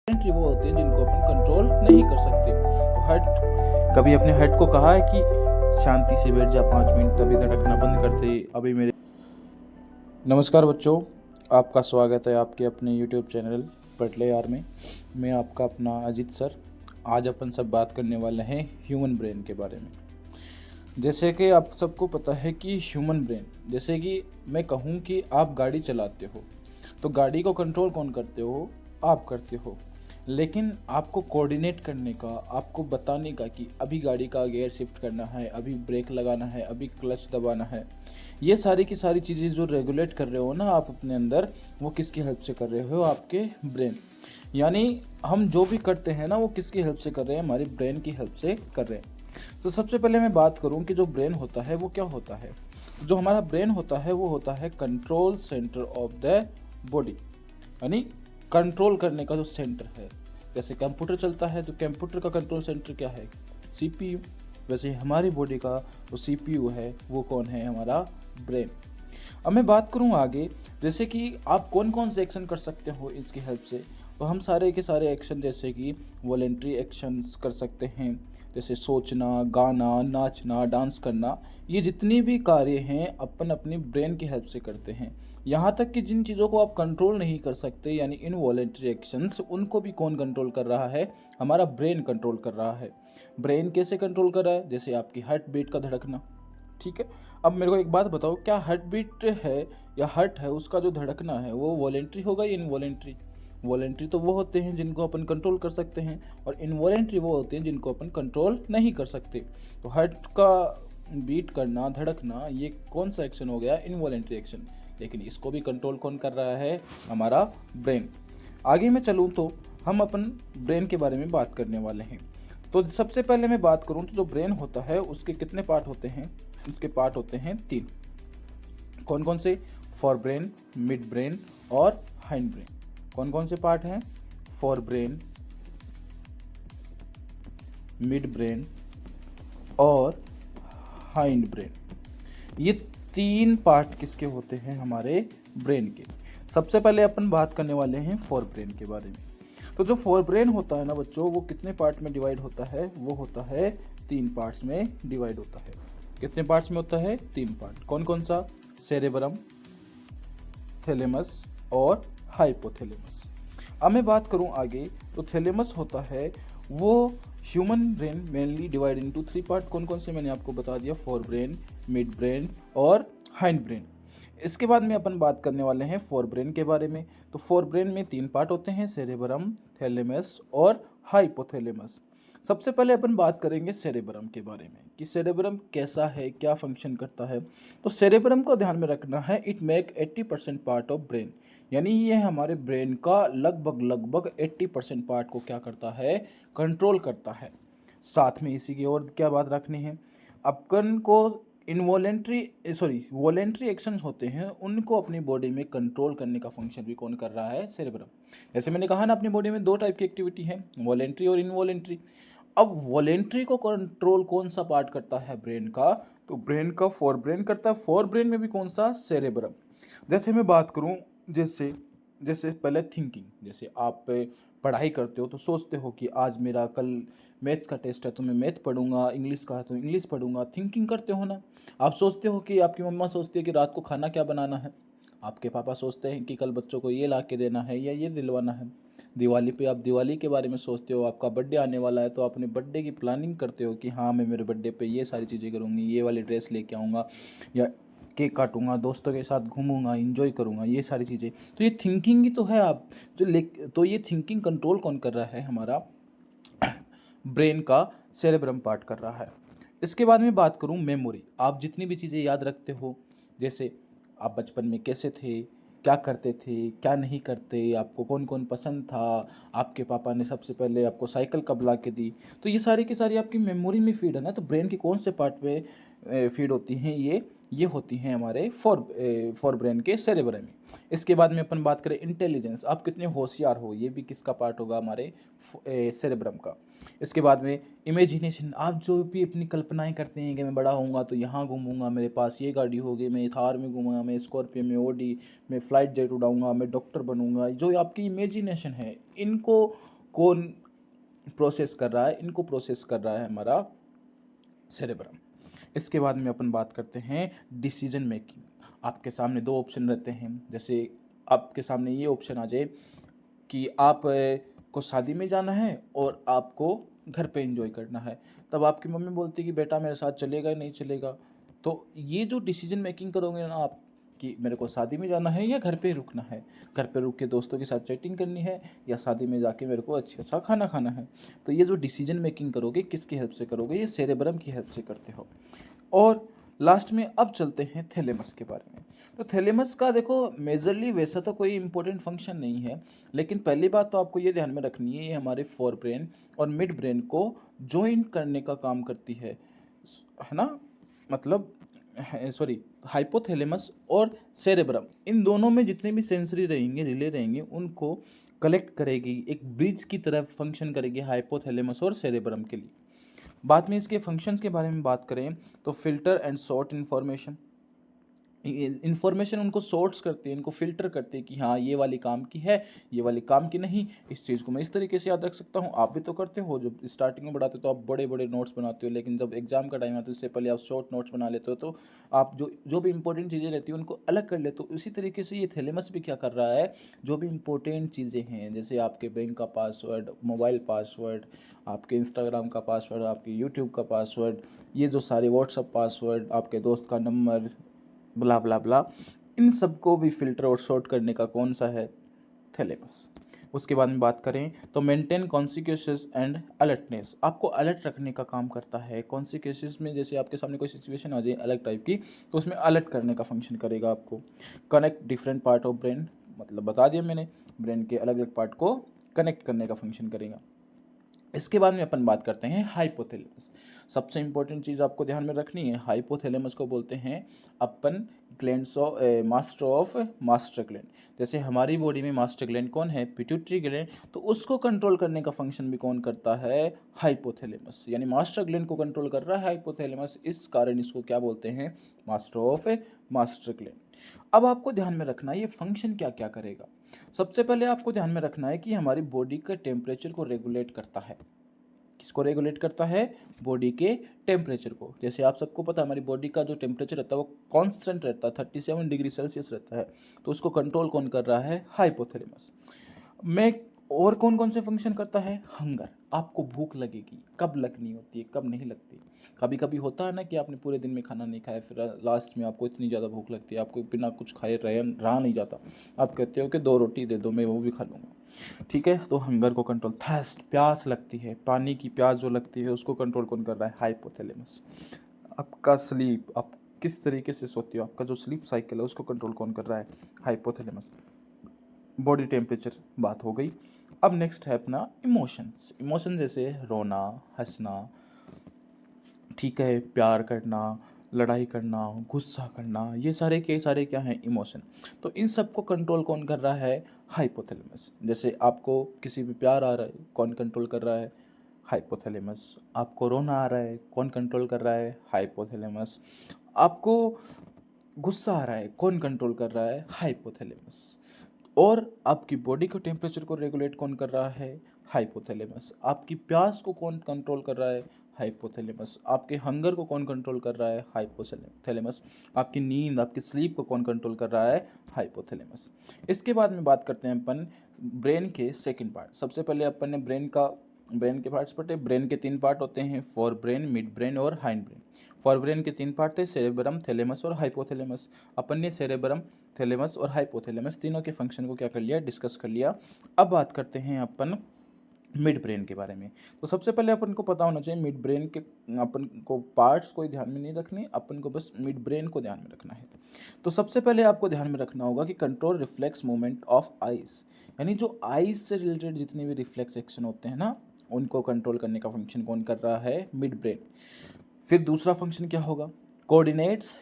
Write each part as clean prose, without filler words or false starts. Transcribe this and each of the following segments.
Entry वो होते हैं जिनको अपन कंट्रोल नहीं कर सकते। तो हट कभी अपने हट को कहा है कि शांति से बैठ जा 5 मिनट, तभी धड़कना बंद करते ही अभी मेरे। नमस्कार बच्चों, आपका स्वागत है आपके अपने YouTube चैनल पढ़ यार में। मैं आपका अपना अजीत सर। आज अपन सब बात करने वाले हैं ह्यूमन ब्रेन के बारे में। जैसे कि आप सबको पता है कि ह्यूमन ब्रेन, जैसे कि मैं कहूँ कि आप गाड़ी चलाते हो तो गाड़ी को कंट्रोल कौन करते हो? आप करते हो। लेकिन आपको कोऑर्डिनेट करने का, आपको बताने का कि अभी गाड़ी का गियर शिफ्ट करना है, अभी ब्रेक लगाना है, अभी क्लच दबाना है, ये सारी की सारी चीज़ें जो रेगुलेट कर रहे हो ना आप अपने अंदर, वो किसकी हेल्प से कर रहे हो? आपके ब्रेन। यानी हम जो भी करते हैं ना वो किसकी हेल्प से कर रहे हैं? हमारी ब्रेन की हेल्प से कर रहे हैं। तो सबसे पहले मैं बात करूं कि जो ब्रेन होता है वो क्या होता है। जो हमारा ब्रेन होता है वो होता है control centre of the body, यानी कंट्रोल करने का जो सेंटर है। जैसे कंप्यूटर चलता है तो कंप्यूटर का कंट्रोल सेंटर क्या है? सीपीयू। वैसे हमारी बॉडी का जो सीपीयू है वो कौन है? हमारा ब्रेन। अब मैं बात करूं आगे, जैसे कि आप कौन कौन से एक्शन कर सकते हो इसकी हेल्प से। तो हम सारे के सारे एक्शन, जैसे कि वॉलेंट्री एक्शंस कर सकते हैं, जैसे सोचना, गाना, नाचना, डांस करना, ये जितनी भी कार्य हैं अपन अपनी ब्रेन की हेल्प से करते हैं। यहाँ तक कि जिन चीज़ों को आप कंट्रोल नहीं कर सकते, यानी इनवॉलेंट्री एक्शंस, उनको भी कौन कंट्रोल कर रहा है? हमारा ब्रेन कंट्रोल कर रहा है। ब्रेन कैसे कंट्रोल कर रहा है? जैसे आपकी हार्ट बीट का धड़कना। ठीक है, अब मेरे को एक बात बताओ, क्या हार्ट बीट है या हार्ट है उसका जो धड़कना है वो वॉलेंट्री होगा या इनवॉलेंट्री? वॉलेंट्री तो वो होते हैं जिनको अपन कंट्रोल कर सकते हैं, और इनवॉलेंट्री वो होते हैं जिनको अपन कंट्रोल नहीं कर सकते। तो हार्ट का बीट करना, धड़कना, ये कौन सा एक्शन हो गया? Involuntary action. लेकिन इसको भी कंट्रोल कौन कर रहा है? हमारा ब्रेन। आगे मैं चलूँ तो हम अपन ब्रेन के बारे में बात करने वाले हैं। तो सबसे पहले मैं बात करूँ तो जो ब्रेन होता है उसके कितने पार्ट होते हैं? उसके पार्ट होते हैं 3। कौन कौन से? फॉर ब्रेन, मिड ब्रेन और हाइंड ब्रेन। कौन कौन से पार्ट हैं? फॉर ब्रेन, मिड ब्रेन और हाइंड ब्रेन। ये 3 पार्ट किसके होते हैं? हमारे ब्रेन के। सबसे पहले अपन बात करने वाले हैं फॉर ब्रेन के बारे में। तो जो फॉर ब्रेन होता है ना बच्चों, वो कितने पार्ट में डिवाइड होता है? वो होता है 3 पार्ट्स में डिवाइड होता है। कितने पार्ट्स में होता है? 3 पार्ट। कौन कौन सा? सेरेब्रम, थैलेमस और हाइपोथैलेमस। अब मैं बात करूं आगे, तो थैलेमस होता है वो human brain mainly divide into 3 part. कौन कौन से? मैंने आपको बता दिया, फॉर ब्रेन, मिड ब्रेन और हाइंड ब्रेन। इसके बाद में अपन बात करने वाले हैं फॉर ब्रेन के बारे में। तो फॉर ब्रेन में 3 पार्ट होते हैं, सेरेब्रम, थैलेमस और हाइपोथैलेमस। सबसे पहले अपन बात करेंगे सेरेब्रम के बारे में कि सेरेब्रम कैसा है, क्या फंक्शन करता है। तो सेरेब्रम को ध्यान में रखना है, it make 80% part of brain, यानी ये हमारे ब्रेन का लगभग 80% पार्ट को क्या करता है? कंट्रोल करता है। साथ में इसी की और क्या बात रखनी है, अपन को वॉलेंट्री एक्शंस होते हैं, उनको अपनी बॉडी में कंट्रोल करने का फंक्शन भी कौन कर रहा है? सेरेब्रम। जैसे मैंने कहा ना, अपनी बॉडी में 2 टाइप की एक्टिविटी है, वॉलेंट्री और इनवॉलेंट्री। अब वॉलेंट्री को कंट्रोल कौन सा पार्ट करता है ब्रेन का? तो ब्रेन का फॉर ब्रेन करता है। फॉर ब्रेन में भी कौन सा? सेरेब्रम। जैसे मैं बात करूं, जैसे जैसे पहले थिंकिंग, जैसे आप पढ़ाई करते हो तो सोचते हो कि आज मेरा कल मैथ का टेस्ट है तो मैं मैथ पढ़ूंगा, इंग्लिश का है तो इंग्लिश पढ़ूंगा। थिंकिंग करते हो ना। आप सोचते हो कि आपकी मम्मा सोचती है कि रात को खाना क्या बनाना है, आपके पापा सोचते हैं कि कल बच्चों को ये ला के देना है या ये दिलवाना है। दिवाली पे आप दिवाली के बारे में सोचते हो, आपका बर्थडे आने वाला है तो अपने बर्थडे की प्लानिंग करते हो कि हाँ मैं मेरे बर्थडे पे ये सारी चीज़ें करूँगी, ये वाली ड्रेस लेके आऊँगा, या केक काटूंगा, दोस्तों के साथ घूमूंगा, इंजॉय करूंगा, ये सारी चीज़ें। तो ये थिंकिंग ही तो है। आप तो ये थिंकिंग कंट्रोल कौन कर रहा है? हमारा ब्रेन का सेरेब्रम पार्ट कर रहा है। इसके बाद में बात करूं मेमोरी। आप जितनी भी चीज़ें याद रखते हो, जैसे आप बचपन में कैसे थे, क्या करते थे, क्या नहीं करते, आपको कौन कौन पसंद था, आपके पापा ने सबसे पहले आपको साइकिल कब ला के दी, तो ये सारी की सारी आपकी मेमोरी में फीड है ना। तो ब्रेन के कौन से पार्ट में फीड होती हैं? ये होती हैं हमारे फोर ब्रेन के सेरेब्रम में। इसके बाद में अपन बात करें इंटेलिजेंस, आप कितने होशियार हो, ये भी किसका पार्ट होगा, हमारे सेरेब्रम का। इसके बाद में इमेजिनेशन, आप जो भी अपनी कल्पनाएं करते हैं कि मैं बड़ा होऊंगा तो यहाँ घूमूंगा, मेरे पास ये गाड़ी होगी, मैं थार में घूमूंगा, मैं स्कॉर्पियो में, ओडी में फ़्लाइट जेट उड़ाऊंगा, मैं डॉक्टर बनूंगा, जो आपकी इमेजिनेशन है, इनको कौन प्रोसेस कर रहा है, इनको प्रोसेस कर रहा है हमारा सेरेब्रम। इसके बाद में अपन बात करते हैं डिसीजन मेकिंग। आपके सामने दो ऑप्शन रहते हैं, जैसे आपके सामने ये ऑप्शन आ जाए कि आप को शादी में जाना है और आपको घर पे एंजॉय करना है, तब आपकी मम्मी बोलती है कि बेटा मेरे साथ चलेगा या नहीं चलेगा। तो ये जो डिसीजन मेकिंग करोगे ना आप, कि मेरे को शादी में जाना है या घर पे रुकना है, घर पे रुक के दोस्तों के साथ चैटिंग करनी है, या शादी में जाके मेरे को अच्छा खाना खाना है, तो ये जो डिसीजन मेकिंग करोगे किसकी हेल्प से करोगे, ये सेरेब्रम की हेल्प से करते हो। और लास्ट में अब चलते हैं थैलेमस के बारे में। तो थैलेमस का देखो मेजरली वैसा तो कोई इंपॉर्टेंट फंक्शन नहीं है, लेकिन पहली बात तो आपको ये ध्यान में रखनी है, ये हमारे फोर ब्रेन और मिड ब्रेन को ज्वाइन करने का काम करती है ना। मतलब सॉरी, हाइपोथैलेमस और सेरेब्रम, इन दोनों में जितने भी सेंसरी रहेंगे, रिले रहेंगे, उनको कलेक्ट करेगी, एक ब्रिज की तरह फंक्शन करेगी हाइपोथैलेमस और सेरेब्रम के लिए। बाद में इसके फंक्शंस के बारे में बात करें तो फिल्टर एंड सॉर्ट इन्फॉर्मेशन उनको सोर्ट्स करती है, इनको फिल्टर करती है कि हाँ ये वाली काम की है, ये वाली काम की नहीं, इस चीज़ को मैं इस तरीके से याद रख सकता हूँ। आप भी तो करते हो, जब स्टार्टिंग में पढ़ाते हो तो आप बड़े बड़े नोट्स बनाते हो, लेकिन जब एग्जाम का टाइम आता है उससे पहले आप शॉर्ट नोट्स बना लेते हो, तो आप जो जो भी इंपॉर्टेंट चीज़ें रहती हैं उनको अलग कर लेते हो। इसी तरीके से ये थैलेमस भी क्या कर रहा है, जो भी इंपॉर्टेंट चीज़ें हैं, जैसे आपके बैंक का पासवर्ड, मोबाइल पासवर्ड, आपके इंस्टाग्राम का पासवर्ड, आपके यूट्यूब का पासवर्ड, ये जो सारे व्हाट्सअप पासवर्ड, आपके दोस्त का नंबर, ब्ला ब्ला ब्ला, इन सबको भी फिल्टर और सॉर्ट करने का कौन सा है, थैलेमस। उसके बाद में बात करें तो मेंटेन कॉन्सिक्वेंसेस एंड अलर्टनेस, आपको अलर्ट रखने का काम करता है। कॉन्सिक्वेंसेस में जैसे आपके सामने कोई सिचुएशन आ जाए अलग टाइप की, तो उसमें अलर्ट करने का फंक्शन करेगा आपको। Connect different part of brain, मतलब बता दिया मैंने, ब्रेन के अलग अलग पार्ट को कनेक्ट करने का फंक्शन करेगा। इसके बाद में अपन बात करते हैं हाइपोथैलेमस। सबसे इंपॉर्टेंट चीज़ आपको ध्यान में रखनी है, हाइपोथैलेमस को बोलते हैं अपन ग्लैंड्स ऑफ मास्टर ग्लैंड। जैसे हमारी बॉडी में मास्टर ग्लैंड कौन है, पिट्यूटरी ग्लैंड, तो उसको कंट्रोल करने का फंक्शन भी कौन करता है, हाइपोथैलेमस। यानी मास्टर ग्लैंड को कंट्रोल कर रहा है हाइपोथैलेमस, इस कारण इसको क्या बोलते हैं, मास्टर ग्लैंड। अब आपको ध्यान में रखना है ये फंक्शन क्या क्या करेगा। सबसे पहले आपको ध्यान में रखना है कि हमारी बॉडी के टेम्परेचर को रेगुलेट करता है। किसको रेगुलेट करता है, बॉडी के टेम्परेचर को। जैसे आप सबको पता है हमारी बॉडी का जो टेम्परेचर रहता है वो कांस्टेंट रहता है, 37 डिग्री सेल्सियस रहता है, तो उसको कंट्रोल कौन कर रहा है, हाइपोथैलेमस। में और कौन कौन से फंक्शन करता है, हंगर, आपको भूख लगेगी, कब लगनी होती है, कब नहीं लगती। कभी कभी होता है ना कि आपने पूरे दिन में खाना नहीं खाया, फिर लास्ट में आपको इतनी ज़्यादा भूख लगती है, आपको बिना कुछ खाए रहा नहीं जाता, आप कहते हो कि 2 रोटी दे दो, मैं वो भी खा लूँगा। ठीक है, तो हंगर को कंट्रोल, थर्स्ट, प्यास लगती है, पानी की प्यास जो लगती है उसको कंट्रोल कौन कर रहा है, हाइपोथैलेमस। आपका स्लीप, आप किस तरीके से सोते हो, आपका जो स्लीप साइकिल है उसको कंट्रोल कौन कर रहा है, हाइपोथैलेमस। बॉडी टेम्परेचर बात हो गई। अब नेक्स्ट है अपना इमोशंस। इमोशन जैसे रोना, हंसना, ठीक है, प्यार करना, लड़ाई करना, गुस्सा करना, ये सारे के सारे क्या हैं, इमोशन। तो इन सब को कंट्रोल कौन कर रहा है, हाइपोथैलेमस। जैसे आपको किसी पे प्यार आ रहा है, कौन कंट्रोल कर रहा है, हाइपोथैलेमस। आपको रोना आ रहा है, कौन कंट्रोल कर रहा है, हाइपोथैलेमस। आपको गुस्सा आ रहा है, कौन कंट्रोल कर रहा है, हाइपोथैलेमस। और आपकी बॉडी के टेम्परेचर को रेगुलेट कौन कर रहा है, हाइपोथैलेमस। आपकी प्यास को कौन कंट्रोल कर रहा है, हाइपोथैलेमस। आपके हंगर को कौन कंट्रोल कर रहा है, हाइपोथैलेमस। आपकी नींद, आपकी स्लीप को कौन कंट्रोल कर रहा है, हाइपोथैलेमस। इसके बाद में बात करते हैं अपन ब्रेन के सेकंड पार्ट। सबसे पहले अपन ने ब्रेन के पार्ट्स पढ़े। ब्रेन के 3 पार्ट होते हैं, फोर ब्रेन, मिड ब्रेन और हाइंड ब्रेन। फोर ब्रेन के 3 पार्ट थे, सेरेब्रम, थैलेमस और हाइपोथैलेमस। अपन ने सेरेब्रम, थैलेमस और हाइपोथैलेमस तीनों के फंक्शन को क्या कर लिया, डिस्कस कर लिया। अब बात करते हैं अपन मिड ब्रेन के बारे में। तो सबसे पहले अपन को पता होना चाहिए मिड ब्रेन के, अपन को पार्ट्स कोई ध्यान में नहीं रखने, अपन को बस मिड ब्रेन को ध्यान में रखना है। तो सबसे पहले आपको ध्यान में रखना होगा कि control reflex movement of eyes, यानी जो आइज से रिलेटेड जितने भी रिफ्लेक्स एक्शन होते हैं ना, उनको कंट्रोल करने का फंक्शन कौन कर रहा है, मिड ब्रेन। फिर दूसरा फंक्शन क्या होगा, coordinates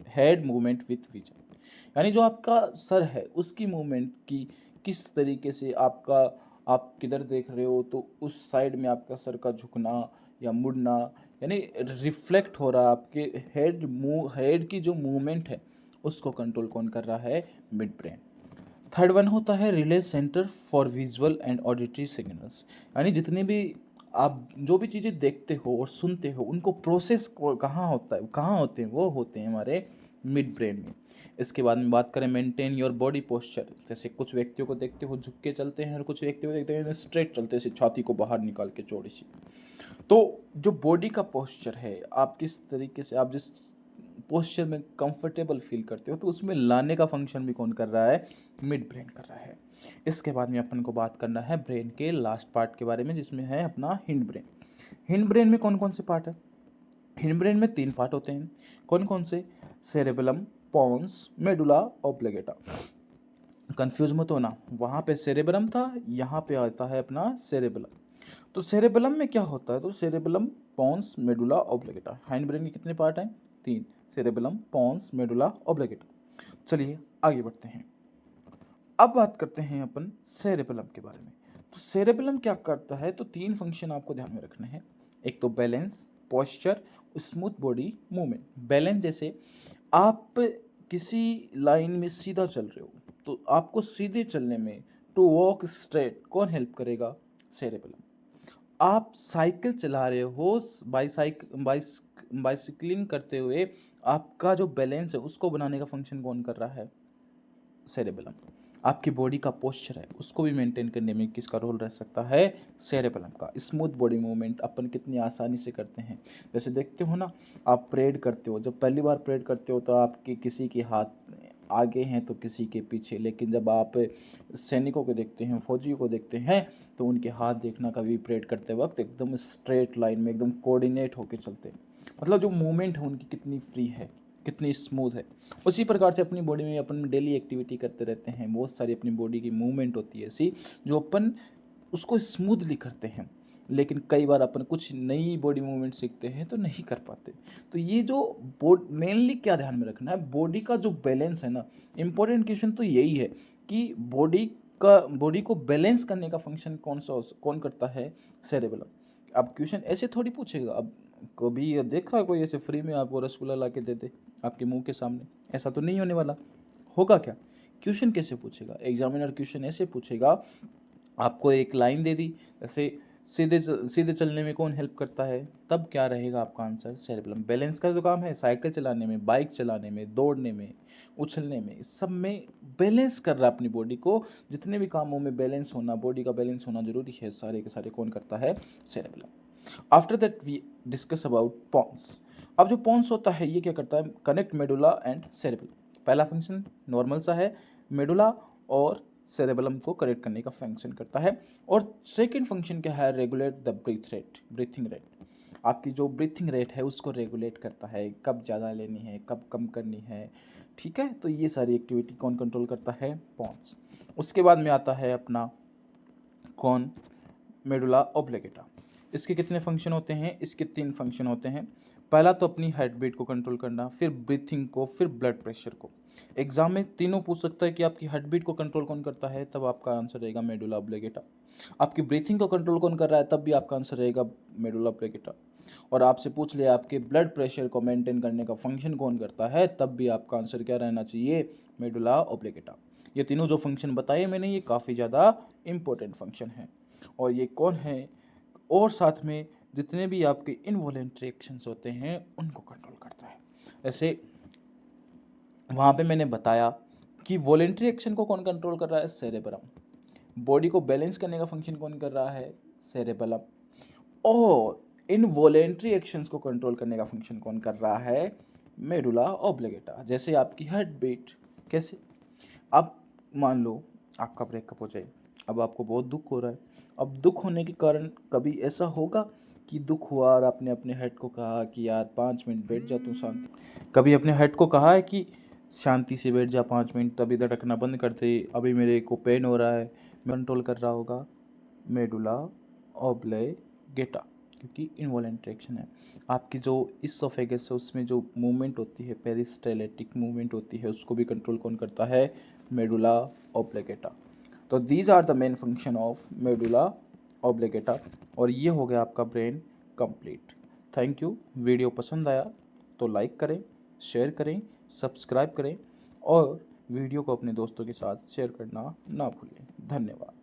head movement with vision, यानी जो आपका सर है उसकी मूवमेंट की किस तरीके से आप किधर देख रहे हो तो उस साइड में आपका सर का झुकना या मुड़ना, यानी रिफ्लेक्ट हो रहा है आपके हेड की जो मूवमेंट है उसको कंट्रोल कौन कर रहा है, मिड ब्रेन। थर्ड वन होता है relay centre for visual and auditory signals, यानी जितने भी आप जो भी चीज़ें देखते हो और सुनते हो उनको प्रोसेस कहाँ होता है, कहाँ होते हैं, वो होते हैं हमारे मिड ब्रेन में। इसके बाद में बात करें मेंटेन योर बॉडी पोस्चर, जैसे कुछ व्यक्तियों को देखते हो झुक के चलते हैं और कुछ व्यक्तियों को देखते हैं स्ट्रेट चलते हैं, छाती को बाहर निकाल के चौड़ी सी। तो जो बॉडी का पोस्चर है, आप किस तरीके से, आप जिस पोस्चर में कंफर्टेबल फील करते हो तो उसमें लाने का फंक्शन भी कौन कर रहा है, मिड ब्रेन कर रहा है। इसके बाद में अपन को बात करना है ब्रेन के लास्ट पार्ट के बारे में, जिसमें है अपना हिंड ब्रेन। हिंड ब्रेन में कौन कौन से पार्ट है, हिंड ब्रेन में 3 पार्ट होते हैं। कौन कौन से, सेरेबेलम, पोन्स, मेडुला ऑब्लिगेटा। कंफ्यूज मत होना, वहाँ पे सेरेबेलम था, यहाँ पे आता है अपना सेरेबेलम। तो सेरेबेलम में क्या होता है, तो cerebellum, pons, medulla oblongata. Hind brain के कितने पार्ट हैं, 3, सेरेबेलम, पोन्स, मेडुला ऑब्लिगेटा। चलिए आगे बढ़ते हैं। अब बात करते हैं अपन सेरेबेलम के बारे में। तो सेरेबेलम क्या करता है, तो 3 फंक्शन आपको ध्यान में रखने हैं। एक तो balance, posture, smooth body movement. Balance, जैसे आप किसी लाइन में सीधा चल रहे हो तो आपको सीधे चलने में, टू वॉक स्ट्रेट, कौन हेल्प करेगा, सेरेबेलम। आप साइकिल चला रहे हो, बाइसिकलिंग करते हुए आपका जो बैलेंस है उसको बनाने का फंक्शन कौन कर रहा है, सेरेबेलम। आपकी बॉडी का पोस्चर है उसको भी मेंटेन करने में किसका रोल रह सकता है, सेरेबेलम का। स्मूथ बॉडी मूवमेंट अपन कितनी आसानी से करते हैं, जैसे देखते हो ना, आप प्रेड करते हो, जब पहली बार प्रेड करते हो तो आपके किसी के हाथ आगे हैं तो किसी के पीछे, लेकिन जब आप सैनिकों को देखते हैं, फौजियों को देखते हैं तो उनके हाथ देखना, कभी परेड करते वक्त एकदम स्ट्रेट लाइन में एकदम कोऑर्डिनेट होकर चलते हैं, मतलब जो मूवमेंट है उनकी कितनी फ्री है, कितनी स्मूथ है। उसी प्रकार से अपनी बॉडी में अपन डेली एक्टिविटी करते रहते हैं, बहुत सारी अपनी बॉडी की मूवमेंट होती है ऐसी जो अपन उसको स्मूथली करते हैं, लेकिन कई बार अपन कुछ नई बॉडी मूवमेंट सीखते हैं तो नहीं कर पाते। तो ये जो मेनली क्या ध्यान में रखना है, बॉडी का जो बैलेंस है ना, इंपॉर्टेंट क्वेश्चन तो यही है कि बॉडी को बैलेंस करने का फंक्शन कौन करता है, सेरेबेलम। अब क्वेश्चन ऐसे थोड़ी पूछेगा, अब कभी ये देखा कोई ऐसे फ्री में आपको रसगुल्ला ला के दे दे आपके मुंह के सामने, ऐसा तो नहीं होने वाला। होगा क्या, क्वेश्चन कैसे पूछेगा, एग्जामिनर क्वेश्चन ऐसे पूछेगा, आपको एक लाइन दे दी, जैसे सीधे चलने में कौन हेल्प करता है, तब क्या रहेगा आपका आंसर, सेरेबेलम। बैलेंस का जो काम है, साइकिल चलाने में, बाइक चलाने में, दौड़ने में, उछलने में, सब में बैलेंस कर रहा है अपनी बॉडी को। जितने भी कामों में बैलेंस होना, बॉडी का बैलेंस होना जरूरी है, सारे के सारे कौन करता है, cerebellum. After that we discuss about pons. अब जो पोन्स होता है ये क्या करता है, कनेक्ट मेडुला एंड सेरेबेलम। पहला फंक्शन नॉर्मल सा है, मेडुला और सेरेबेलम को कनेक्ट करने का फंक्शन करता है। और सेकंड फंक्शन क्या है, रेगुलेट द ब्रीथिंग रेट। आपकी जो ब्रीथिंग रेट है उसको रेगुलेट करता है, कब ज़्यादा लेनी है, कब कम करनी है, ठीक है। तो ये सारी एक्टिविटी कौन कंट्रोल करता है, पोन्स। उसके बाद में आता है अपना कौन, मेडुला ऑब्लिगेटा। इसके कितने फंक्शन होते हैं, इसके 3 फंक्शन होते हैं। पहला तो अपनी हार्ट बीट को कंट्रोल करना, फिर ब्रीथिंग को, फिर ब्लड प्रेशर को। एग्जाम में तीनों पूछ सकता है कि आपकी हार्ट बीट को कंट्रोल कौन करता है, तब आपका आंसर रहेगा मेडुला ऑब्लिगेटा। आपकी ब्रीथिंग को कंट्रोल कौन कर रहा है, तब भी आपका आंसर रहेगा मेडुला ऑब्लिगेटा। और आपसे पूछ लिया आपके ब्लड प्रेशर को मेंटेन करने का फंक्शन कौन करता है, तब भी आपका आंसर क्या रहना चाहिए, मेडुला ऑब्लिगेटा। ये तीनों जो फंक्शन बताए मैंने ये काफ़ी ज़्यादा इंपॉर्टेंट फंक्शन है। और ये कौन है, और साथ में जितने भी आपके इनवॉलेंट्री एक्शंस होते हैं उनको कंट्रोल करता है। ऐसे वहाँ पे मैंने बताया कि वॉलेंट्री एक्शन को कौन कंट्रोल कर रहा है, सेरेबेलम। बॉडी को बैलेंस करने का फंक्शन कौन कर रहा है, सेरेबेलम। और इनवॉलेंट्री एक्शंस को कंट्रोल करने का फंक्शन कौन कर रहा है, मेडुला ऑब्लिगेटा। जैसे आपकी हार्ट बीट, कैसे, अब मान लो आपका ब्रेकअप हो जाए, अब आपको बहुत दुख हो रहा है। अब दुख होने के कारण कभी ऐसा होगा कि दुख हुआ और आपने अपने हेड को कहा कि यार 5 मिनट बैठ जा तू शांति, कभी अपने हेड को कहा है कि शांति से बैठ जा 5 मिनट, तभी धड़कना बंद कर दे, अभी मेरे को पेन हो रहा है। कंट्रोल कर रहा होगा मेडुला ऑब्लिगेटा, क्योंकि इनवॉलेंट्री एक्शन है। आपकी जो इसोफेगस है उसमें जो मूवमेंट होती है, पेरिस्टाल्टिक मूवमेंट होती है, उसको भी कंट्रोल कौन करता है? Medulla oblongata. तो these are the main function of medulla oblongata. और ये हो गया आपका brain complete. Thank you. Video पसंद आया तो लाइक करें, शेयर करें, सब्सक्राइब करें और वीडियो को अपने दोस्तों के साथ शेयर करना ना भूलें। धन्यवाद।